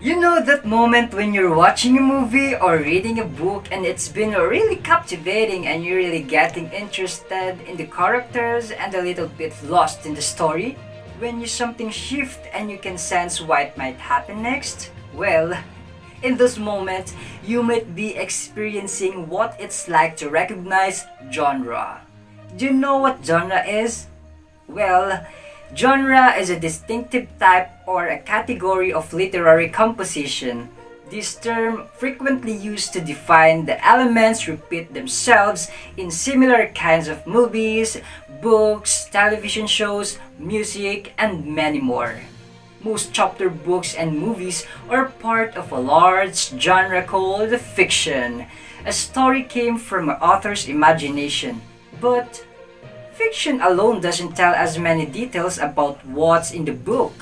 You know that moment when you're watching a movie or reading a book and it's been really captivating and you're really getting interested in the characters and a little bit lost in the story? When you something shift and you can sense what might happen next? Well, in those moments, you might be experiencing what it's like to recognize genre. Do you know what genre is? Well, genre is a distinctive type or a category of literary composition. This term, frequently used to define the elements repeat themselves in similar kinds of movies, books, television shows, music, and many more. Most chapter books and movies are part of a large genre called fiction. A story came from an author's imagination, but fiction alone doesn't tell as many details about what's in the book.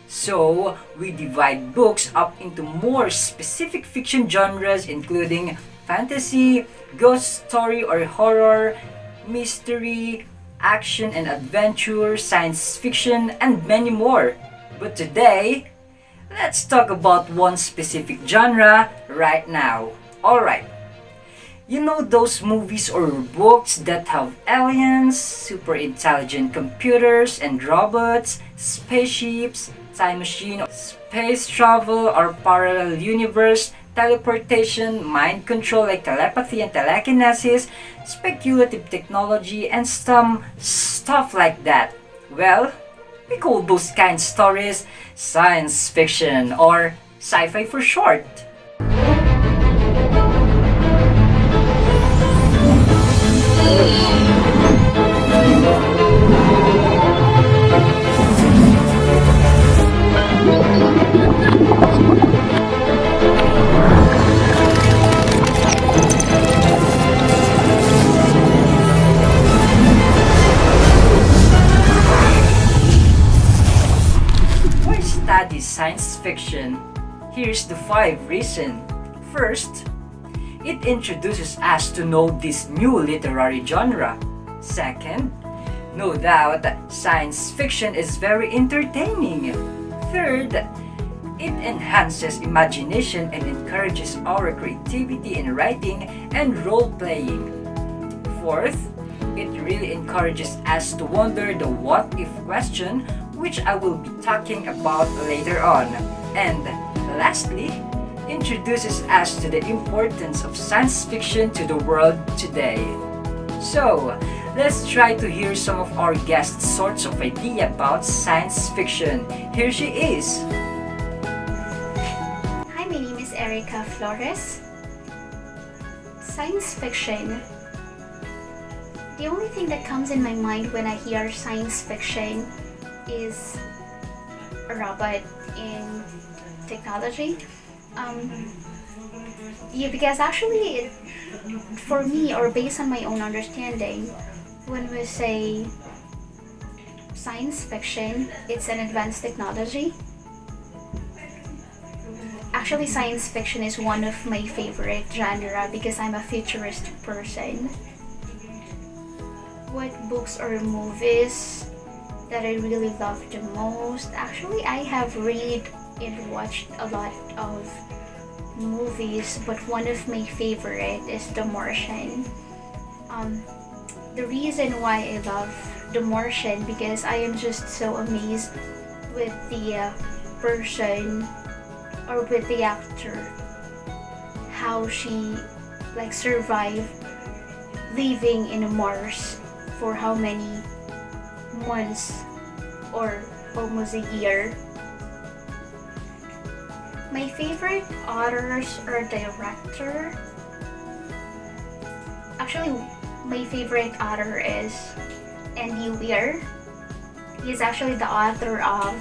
So, we divide books up into more specific fiction genres including fantasy, ghost story or horror, mystery, action and adventure, science fiction, and many more. But today, let's talk about one specific genre right now. Alright. You know those movies or books that have aliens, super intelligent computers and robots, spaceships, time machine, space travel or parallel universe, teleportation, mind control like telepathy and telekinesis, speculative technology, and some stuff like that? Well, we call those kind of stories science fiction or sci-fi for short. Why study science fiction? Here's the 5 reasons. First, it introduces us to know this new literary genre. Second, no doubt, science fiction is very entertaining. Third, it enhances imagination and encourages our creativity in writing and role-playing. Fourth, it really encourages us to wonder the what-if question, which I will be talking about later on. And lastly, introduces us to the importance of science fiction to the world today. So, let's try to hear some of our guests' sorts of idea about science fiction. Here she is. Hi, my name is Erica Flores. Science fiction. The only thing that comes in my mind when I hear science fiction is a robot in technology. Because actually, for me, or based on my own understanding, when we say science fiction, it's an advanced technology. Actually, science fiction is one of my favorite genre because I'm a futuristic person. What books or movies that I really love the most? Actually, I have read and watched a lot of movies, but one of my favorite is The Martian. The reason why I love The Martian because I am just so amazed with the person or with the actor, how she survived living in Mars for how many months or almost a year. My favorite authors or director, actually my favorite author is Andy Weir. He's actually the author of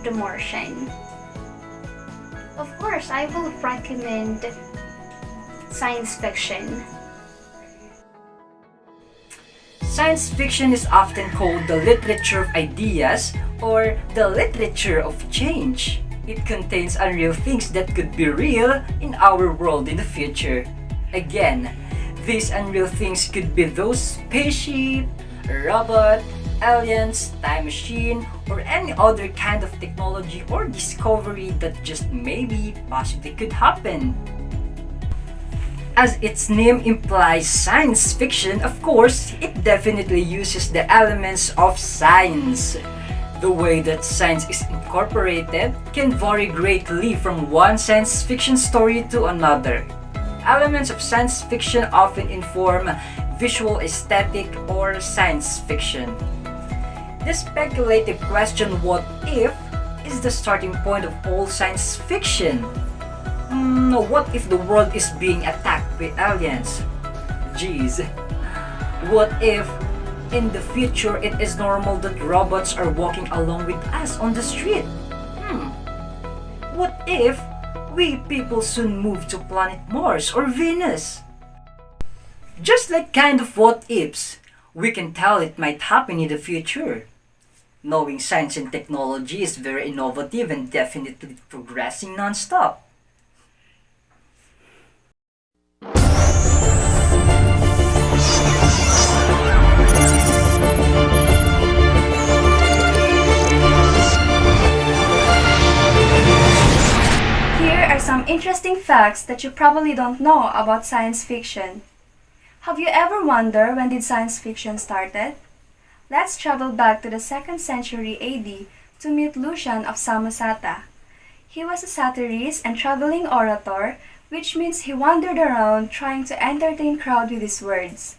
The Martian. Of course, I will recommend science fiction. Science fiction is often called the literature of ideas or the literature of change. It contains unreal things that could be real in our world in the future. Again, these unreal things could be those spaceship, robot, aliens, time machine, or any other kind of technology or discovery that just maybe possibly could happen. As its name implies science fiction, of course, it definitely uses the elements of science. The way that science is incorporated can vary greatly from one science fiction story to another. Elements of science fiction often inform visual aesthetic or science fiction. The speculative question, what if, is the starting point of all science fiction. What if the world is being attacked by aliens? Jeez. What if in the future it is normal that robots are walking along with us on the street? What if we people soon move to planet Mars or Venus? Just like kind of what ifs, we can tell it might happen in the future. Knowing science and technology is very innovative and definitely progressing non-stop. Here are some interesting facts that you probably don't know about science fiction. Have you ever wondered when did science fiction started? Let's travel back to the 2nd century AD to meet Lucian of Samosata. He was a satirist and traveling orator, which means he wandered around trying to entertain crowd with his words.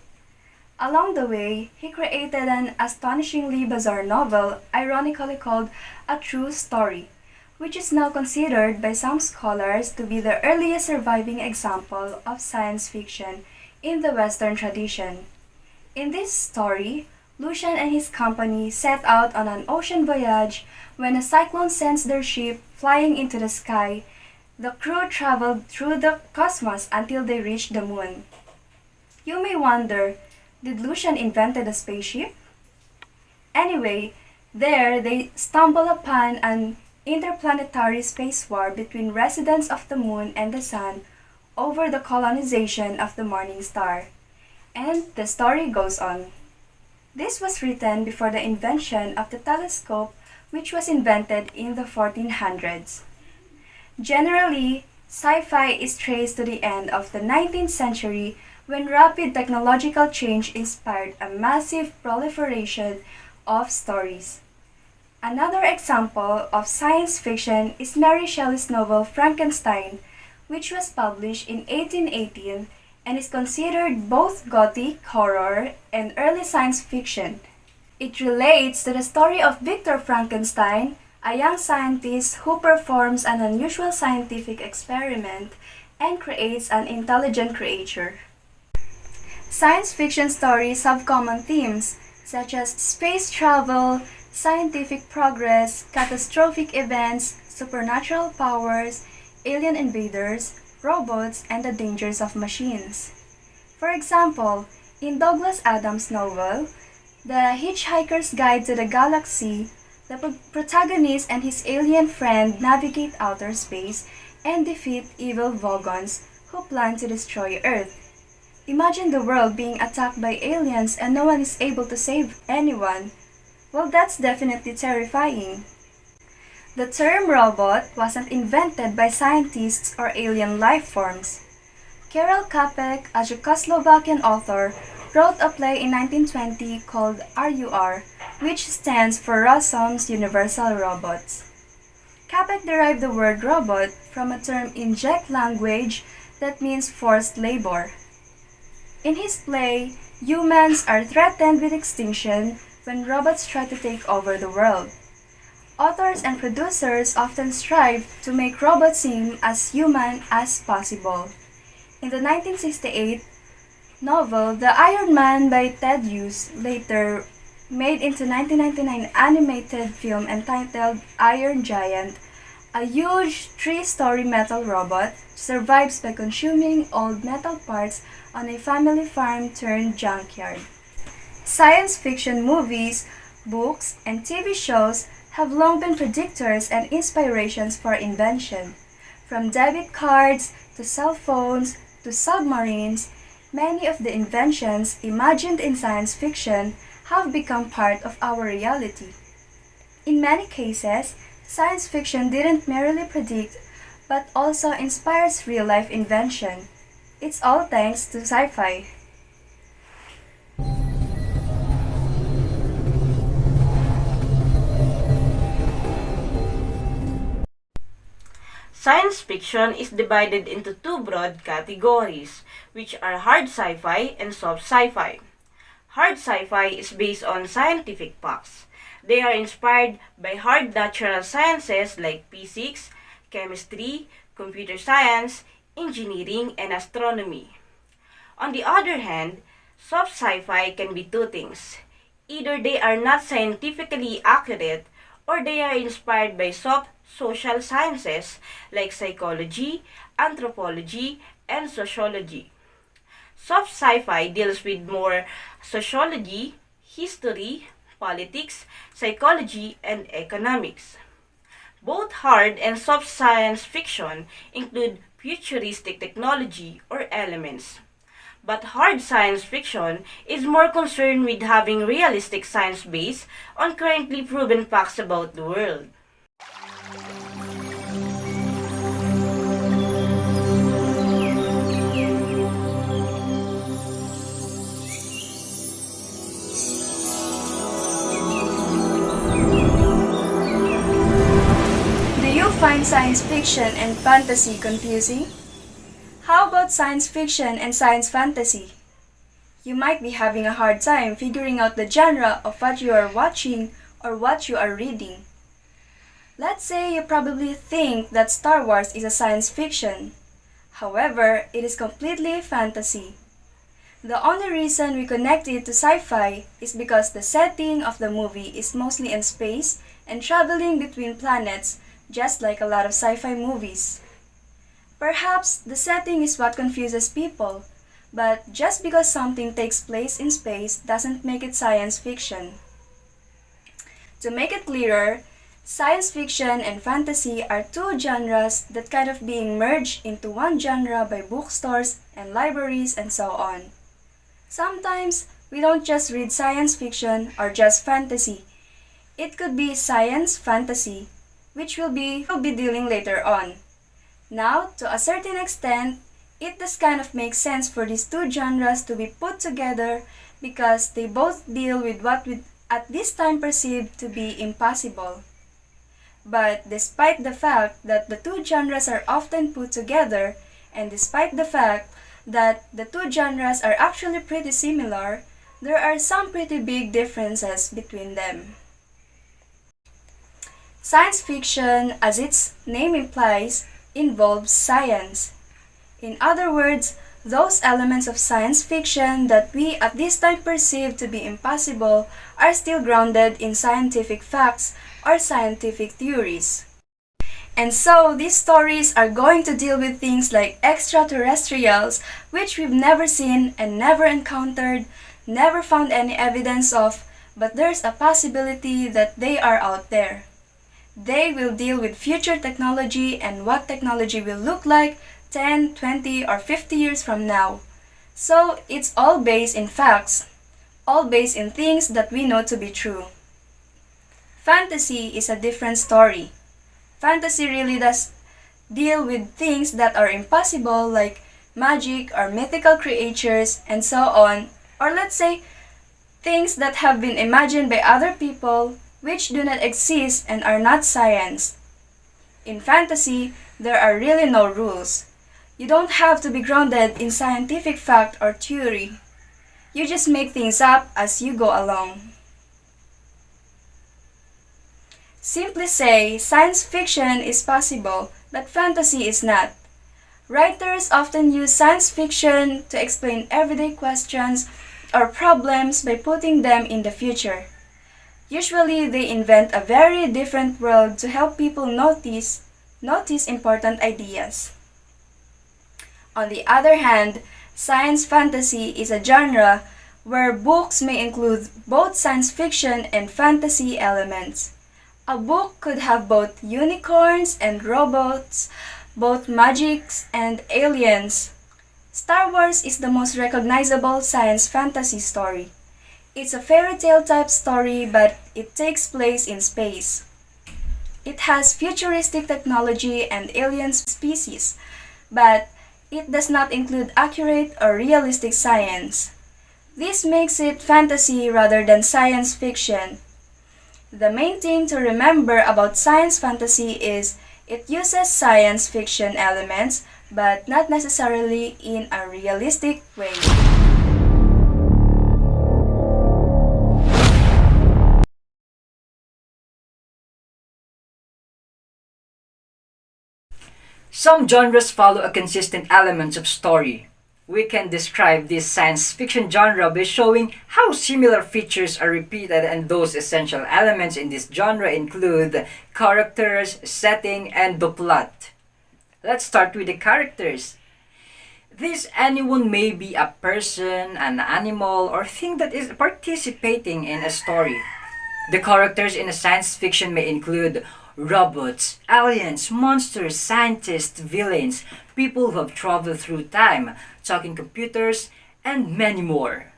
Along the way, he created an astonishingly bizarre novel, ironically called A True Story, which is now considered by some scholars to be the earliest surviving example of science fiction in the Western tradition. In this story, Lucian and his company set out on an ocean voyage when a cyclone sends their ship flying into the sky. The crew traveled through the cosmos until they reached the moon. You may wonder, did Lucian invented a spaceship? Anyway, there they stumble upon an interplanetary space war between residents of the moon and the sun over the colonization of the morning star. And the story goes on. This was written before the invention of the telescope, which was invented in the 1400s. Generally, sci-fi is traced to the end of the 19th century when rapid technological change inspired a massive proliferation of stories. Another example of science fiction is Mary Shelley's novel Frankenstein, which was published in 1818 and is considered both gothic horror and early science fiction. It relates to the story of Victor Frankenstein, a young scientist who performs an unusual scientific experiment and creates an intelligent creature. Science fiction stories have common themes such as space travel, scientific progress, catastrophic events, supernatural powers, alien invaders, robots, and the dangers of machines. For example, in Douglas Adams' novel, The Hitchhiker's Guide to the Galaxy, the protagonist and his alien friend navigate outer space and defeat evil Vogons who plan to destroy Earth. Imagine the world being attacked by aliens and no one is able to save anyone. Well, that's definitely terrifying. The term robot wasn't invented by scientists or alien life forms. Karel Čapek, a Czechoslovakian author, wrote a play in 1920 called RUR, which stands for Rossum's Universal Robots. Čapek derived the word robot from a term in Czech language that means forced labor. In his play, humans are threatened with extinction when robots try to take over the world. Authors and producers often strive to make robots seem as human as possible. In the 1968 novel The Iron Man by Ted Hughes, later made into 1999 animated film entitled Iron Giant, a huge 3-story metal robot survives by consuming old metal parts on a family farm turned junkyard. Science fiction movies, books, and TV shows have long been predictors and inspirations for invention. From debit cards to cell phones to submarines, many of the inventions imagined in science fiction have become part of our reality. In many cases, science fiction didn't merely predict but also inspires real-life invention. It's all thanks to sci-fi. Science fiction is divided into two broad categories, which are hard sci-fi and soft sci-fi. Hard sci-fi is based on scientific facts. They are inspired by hard natural sciences like physics, chemistry, computer science, engineering, and astronomy. On the other hand, soft sci-fi can be two things. Either they are not scientifically accurate or they are inspired by soft social sciences like psychology, anthropology, and sociology. Soft sci-fi deals with more sociology, history, politics, psychology, and economics. Both hard and soft science fiction include futuristic technology or elements. But hard science fiction is more concerned with having realistic science based on currently proven facts about the world. Do you find science fiction and fantasy confusing? How about science fiction and science fantasy? You might be having a hard time figuring out the genre of what you are watching or what you are reading. Let's say you probably think that Star Wars is a science fiction. However, it is completely fantasy. The only reason we connect it to sci-fi is because the setting of the movie is mostly in space and traveling between planets, just like a lot of sci-fi movies. Perhaps the setting is what confuses people, but just because something takes place in space doesn't make it science fiction. To make it clearer, science fiction and fantasy are two genres that kind of being merged into one genre by bookstores and libraries and so on. Sometimes we don't just read science fiction or just fantasy. It could be science fantasy, which we'll be dealing later on. Now, to a certain extent, it does kind of make sense for these two genres to be put together because they both deal with what we at this time perceive to be impossible. But despite the fact that the two genres are often put together, and despite the fact that the two genres are actually pretty similar, there are some pretty big differences between them. Science fiction, as its name implies, involves science. In other words, those elements of science fiction that we at this time perceive to be impossible are still grounded in scientific facts or scientific theories. And so, these stories are going to deal with things like extraterrestrials, which we've never seen and never encountered, never found any evidence of, but there's a possibility that they are out there. They will deal with future technology and what technology will look like 10, 20, or 50 years from now. So, it's all based in facts, all based in things that we know to be true. Fantasy is a different story. Fantasy really does deal with things that are impossible like magic or mythical creatures and so on, or let's say things that have been imagined by other people which do not exist and are not science. In fantasy, there are really no rules. You don't have to be grounded in scientific fact or theory. You just make things up as you go along. Simply say, science fiction is possible, but fantasy is not. Writers often use science fiction to explain everyday questions or problems by putting them in the future. Usually, they invent a very different world to help people notice important ideas. On the other hand, science fantasy is a genre where books may include both science fiction and fantasy elements. A book could have both unicorns and robots, both magics and aliens. Star Wars is the most recognizable science fantasy story. It's a fairy tale type story, but it takes place in space. It has futuristic technology and alien species, but it does not include accurate or realistic science. This makes it fantasy rather than science fiction. The main thing to remember about science fantasy is it uses science fiction elements, but not necessarily in a realistic way. Some genres follow a consistent element of story. We can describe this science fiction genre by showing how similar features are repeated, and those essential elements in this genre include characters, setting, and the plot. Let's start with the characters. This anyone may be a person, an animal, or thing that is participating in a story. The characters in a science fiction may include robots, aliens, monsters, scientists, villains, people who have traveled through time, talking computers, and many more.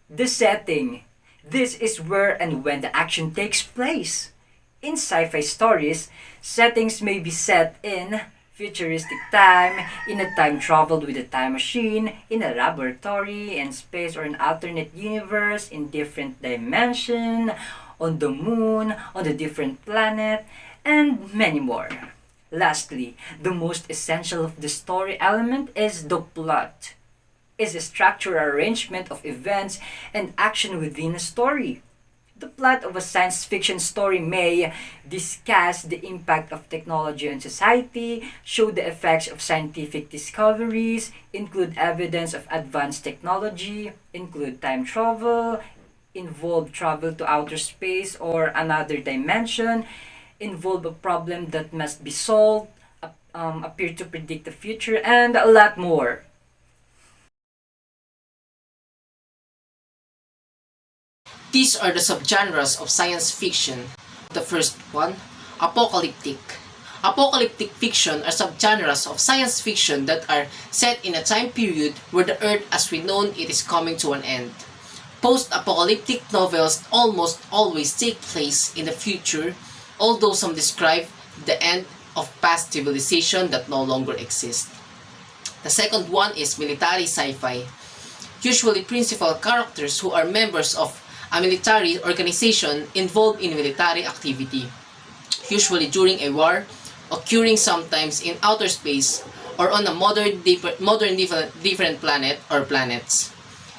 The setting. This is where and when the action takes place. In sci-fi stories, settings may be set in futuristic time, in a time traveled with a time machine, in a laboratory, in space or an alternate universe, in different dimension, on the moon, on a different planet, and many more. Lastly, the most essential of the story element is the plot. Is a structural arrangement of events and action within a story. The plot of a science fiction story may discuss the impact of technology on society, show the effects of scientific discoveries, include evidence of advanced technology, include time travel, involve travel to outer space or another dimension, involve a problem that must be solved, appear to predict the future, and a lot more. These are the subgenres of science fiction. The first one, apocalyptic. Apocalyptic fiction are subgenres of science fiction that are set in a time period where the Earth as we know it is coming to an end. Post-apocalyptic novels almost always take place in the future, although some describe the end of past civilization that no longer exist. The second one is military sci-fi. Usually principal characters who are members of a military organization involved in military activity, usually during a war, occurring sometimes in outer space or on a different planet or planets.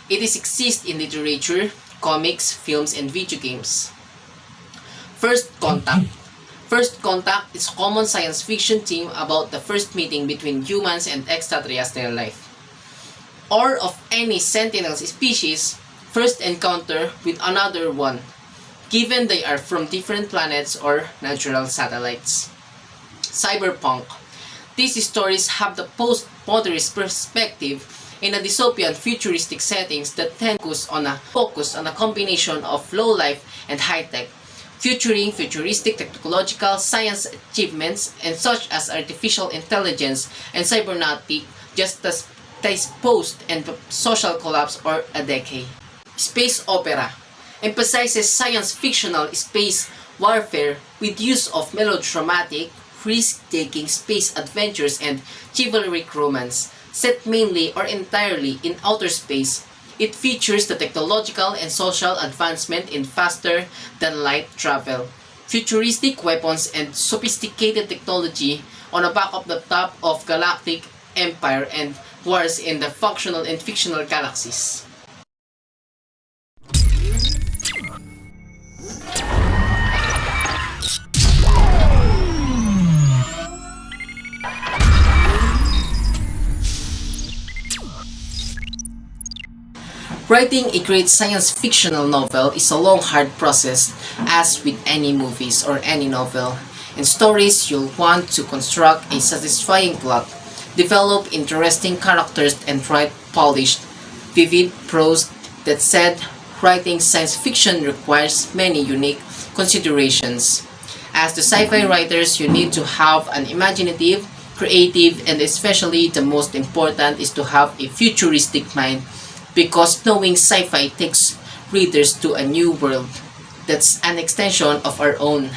It is exists in literature, comics, films, and video games. First Contact. First Contact is a common science fiction theme about the first meeting between humans and extraterrestrial life, or of any sentinel species first encounter with another one, given they are from different planets or natural satellites. Cyberpunk. These stories have the post-modernist perspective in a dystopian futuristic settings that tend to focus on a combination of low life and high-tech, featuring futuristic technological science achievements and such as artificial intelligence and cybernetic justice post and social collapse or a decay. Space opera emphasizes science-fictional space warfare with use of melodramatic, risk-taking space adventures and chivalric romance. Set mainly or entirely in outer space, it features the technological and social advancement in faster-than-light travel, futuristic weapons and sophisticated technology on the back of the top of galactic empire and wars in the functional and fictional galaxies. Writing a great science fictional novel is a long hard process, as with any movies or any novel. In stories, you'll want to construct a satisfying plot, develop interesting characters and write polished, vivid prose. That said, writing science fiction requires many unique considerations. As the sci-fi writers, you need to have an imaginative, creative, and especially the most important is to have a futuristic mind, because knowing sci-fi takes readers to a new world that's an extension of our own.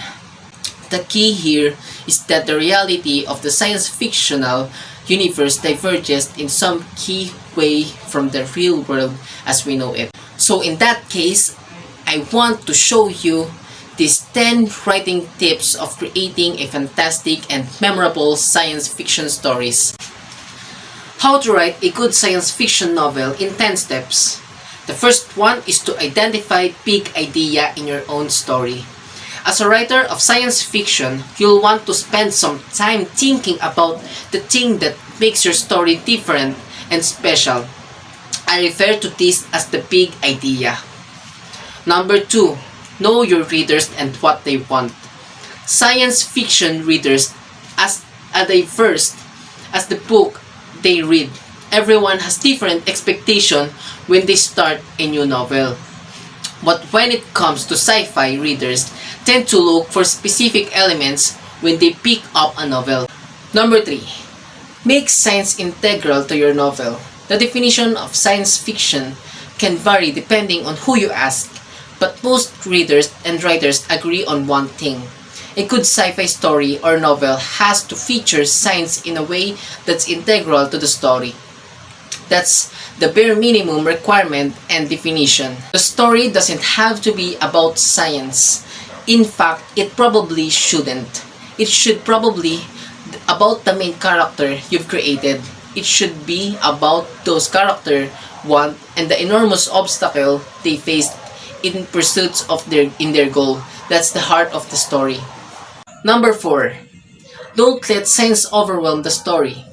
The key here is that the reality of the science fictional universe diverges in some key way from the real world as we know it. So in that case, I want to show you these 10 writing tips of creating a fantastic and memorable science fiction stories. How to write a good science fiction novel in 10 steps. The first one is to identify big idea in your own story. As a writer of science fiction, you'll want to spend some time thinking about the thing that makes your story different and special. I refer to this as the big idea. Number 2. Know your readers and what they want. Science fiction readers as diverse as the book they read. Everyone has different expectation when they start a new novel. But when it comes to sci-fi, readers tend to look for specific elements when they pick up a novel. Number 3. Make science integral to your novel. The definition of science fiction can vary depending on who you ask, but most readers and writers agree on one thing. A good sci-fi story or novel has to feature science in a way that's integral to the story. That's the bare minimum requirement and definition. The story doesn't have to be about science. In fact, it probably shouldn't. It should probably about the main character you've created. It should be about those characters want and the enormous obstacle they faced in pursuit of their goal. That's the heart of the story. Number 4. Don't let science overwhelm the story.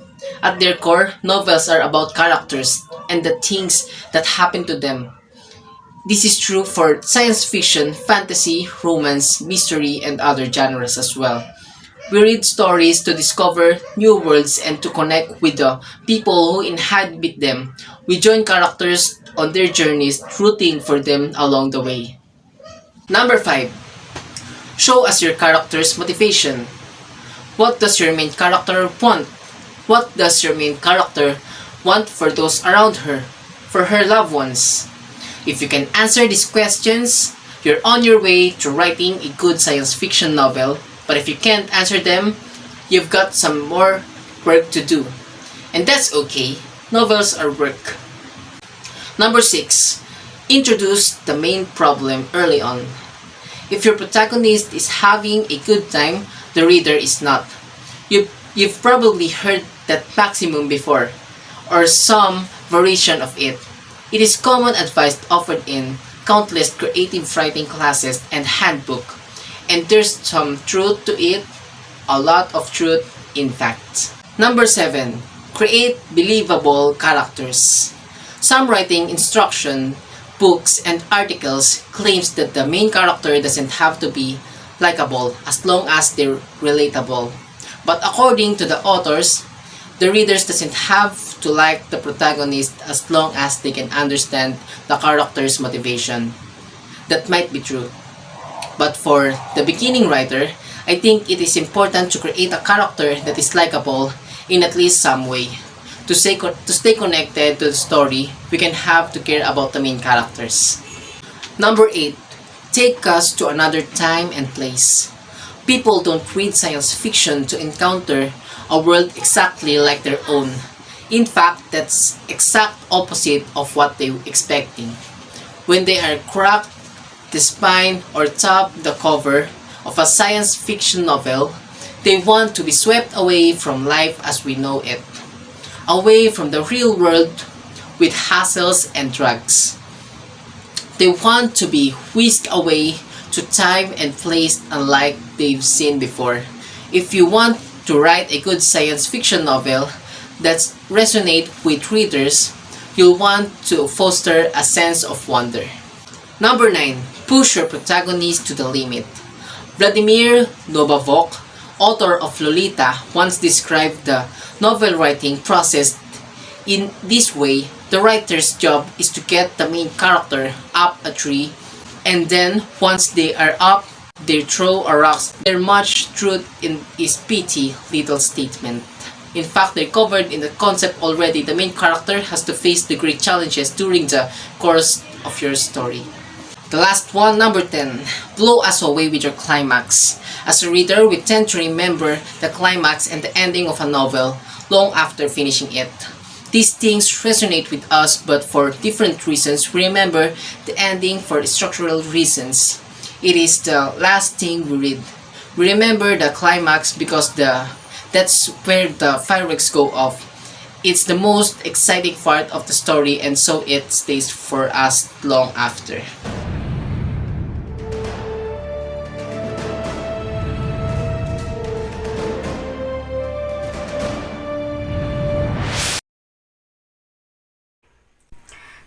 At their core, novels are about characters and the things that happen to them. This is true for science fiction, fantasy, romance, mystery, and other genres as well. We read stories to discover new worlds and to connect with the people who inhabit them. We join characters on their journeys, rooting for them along the way. Number 5. Show us your character's motivation. What does your main character want? What does your main character want for those around her, for her loved ones? If you can answer these questions, you're on your way to writing a good science fiction novel. But if you can't answer them, you've got some more work to do. And that's okay. Novels are work. Number 6. Introduce the main problem early on. If your protagonist is having a good time, the reader is not. You've probably heard that maximum before, or some variation of it. It is common advice offered in countless creative writing classes and handbook. And there's some truth to it, a lot of truth in fact. Number 7. Create believable characters. Some writing instruction, books, and articles claims that the main character doesn't have to be likable as long as they're relatable. But according to the authors, the readers doesn't have to like the protagonist as long as they can understand the character's motivation. That might be true. But for the beginning writer, I think it is important to create a character that is likable in at least some way. To stay connected to the story, we can have to care about the main characters. Number 8. Take us to another time and place. People don't read science fiction to encounter a world exactly like their own. In fact, that's exact opposite of what they're expecting. When they are cracked the spine or top the cover of a science fiction novel, they want to be swept away from life as we know it, away from the real world with hassles and drugs. They want to be whisked away to time and place unlike they've seen before. If you want to write a good science fiction novel that resonates with readers, you'll want to foster a sense of wonder. Number 9. Push your protagonist to the limit. Vladimir Nabokov, author of Lolita, once described the novel writing process in this way. The writer's job is to get the main character up a tree, and then once they are up, they throw a rock. There's much truth in his pithy little statement. In fact, they're covered in the concept already. The main character has to face the great challenges during the course of your story. The last one, number 10. Blow us away with your climax. As a reader, we tend to remember the climax and the ending of a novel long after finishing it. These things resonate with us, but for different reasons. We remember the ending for structural reasons. It is the last thing we read. We remember the climax because that's where the fireworks go off. It's the most exciting part of the story, and so it stays for us long after.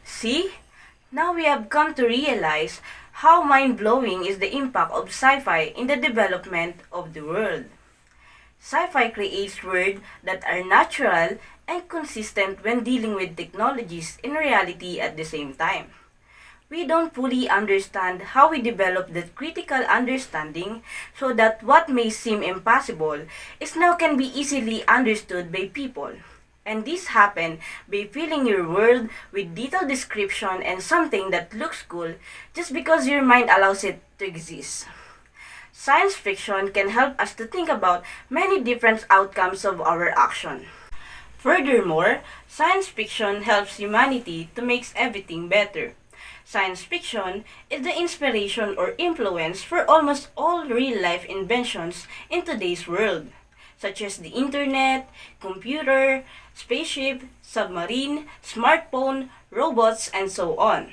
See? Now we have come to realize how mind-blowing is the impact of sci-fi in the development of the world. Sci-fi creates worlds that are natural and consistent when dealing with technologies in reality at the same time. We don't fully understand how we develop that critical understanding so that what may seem impossible is now can be easily understood by people. And this happens by filling your world with detailed description and something that looks cool just because your mind allows it to exist. Science fiction can help us to think about many different outcomes of our action. Furthermore, science fiction helps humanity to make everything better. Science fiction is the inspiration or influence for almost all real-life inventions in today's world, such as the internet, computer, spaceship, submarine, smartphone, robots, and so on.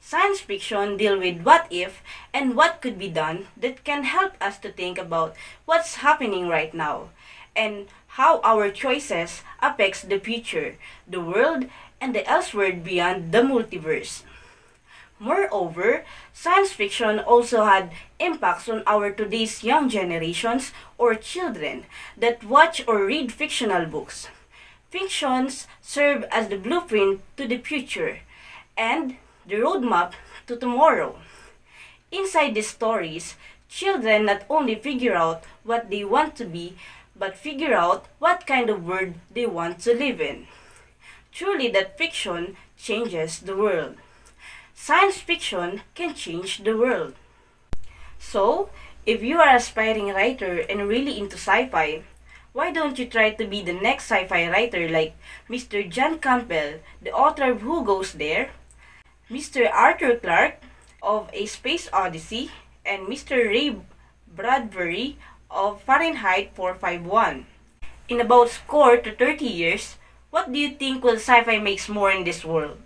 Science fiction deal with what if and what could be done that can help us to think about what's happening right now and how our choices affects the future, the world, and the elsewhere beyond the multiverse. Moreover, science fiction also had impacts on our today's young generations or children that watch or read fictional books. Fictions serve as the blueprint to the future and the roadmap to tomorrow. Inside these stories, children not only figure out what they want to be, but figure out what kind of world they want to live in. Truly, that fiction changes the world. Science fiction can change the world. So, if you are an aspiring writer and really into sci-fi, why don't you try to be the next sci-fi writer like Mr. John Campbell, the author of Who Goes There, Mr. Arthur Clarke of A Space Odyssey, and Mr. Ray Bradbury of Fahrenheit 451. In about score to 30 years, what do you think will sci-fi makes more in this world?